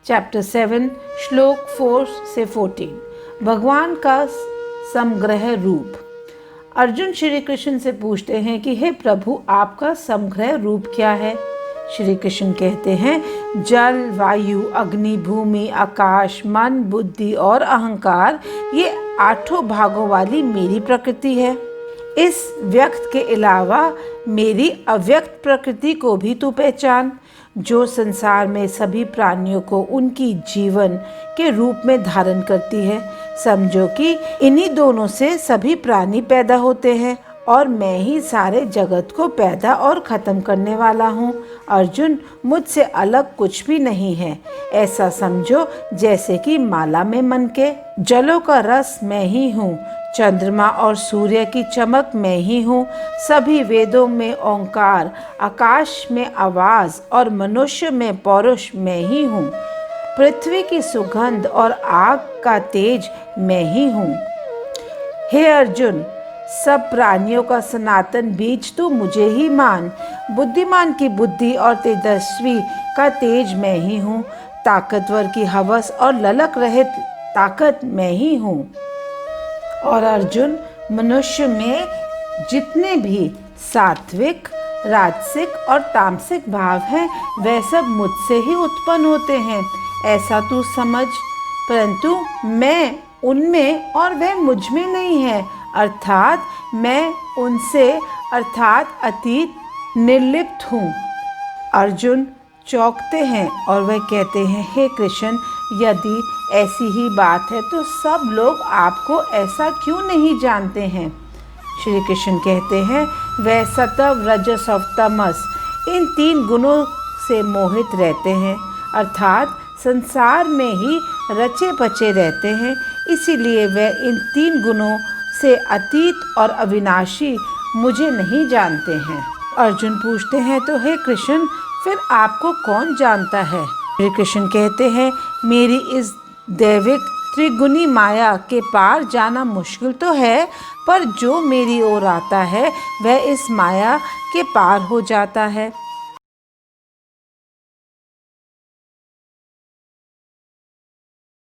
Chapter 7 श्लोक 4 से 14। भगवान का समग्र रूप। अर्जुन श्री कृष्ण से पूछते हैं कि हे प्रभु, आपका समग्र रूप क्या है। श्री कृष्ण कहते हैं, जल, वायु, अग्नि, भूमि, आकाश, मन, बुद्धि और अहंकार, ये 8 भागों वाली मेरी प्रकृति है। इस व्यक्त के अलावा मेरी अव्यक्त प्रकृति को भी तू पहचान, जो संसार में सभी प्राणियों को उनकी जीवन के रूप में धारण करती है। समझो कि इन्हीं दोनों से सभी प्राणी पैदा होते हैं और मैं ही सारे जगत को पैदा और ख़त्म करने वाला हूँ। अर्जुन, मुझसे अलग कुछ भी नहीं है। ऐसा समझो जैसे कि माला में मनके। जलों का रस मैं ही हूँ, चंद्रमा और सूर्य की चमक मैं ही हूँ, सभी वेदों में ओंकार, आकाश में आवाज़ और मनुष्य में पौरुष मैं ही हूँ, पृथ्वी की सुगंध और आग का तेज मैं ही हूँ। हे अर्जुन, सब प्राणियों का सनातन बीज तू मुझे ही मान। बुद्धिमान की बुद्धि और तेजस्वी का तेज मैं ही हूँ, ताकतवर की हवस और ललक रहित ताकत मैं ही हूँ। और अर्जुन, मनुष्य में जितने भी सात्विक, राजसिक और तामसिक भाव हैं, वह सब मुझसे ही उत्पन्न होते हैं, ऐसा तू समझ। परंतु मैं उनमें और वह मुझ में नहीं है, अर्थात मैं उनसे अतीत निर्लिप्त हूँ। अर्जुन चौंकते हैं और वह कहते हैं, हे कृष्ण, यदि ऐसी ही बात है तो सब लोग आपको ऐसा क्यों नहीं जानते हैं। श्री कृष्ण कहते हैं, वह सत्व, रजस और तमस, इन 3 गुणों से मोहित रहते हैं, अर्थात संसार में ही रचे पचे रहते हैं। इसीलिए वह इन 3 गुणों से अतीत और अविनाशी मुझे नहीं जानते हैं। अर्जुन पूछते हैं, तो हे कृष्ण, फिर आपको कौन जानता है। श्री कृष्ण कहते हैं, मेरी इस दैविक त्रिगुणी माया के पार जाना मुश्किल तो है, पर जो मेरी ओर आता है वह इस माया के पार हो जाता है।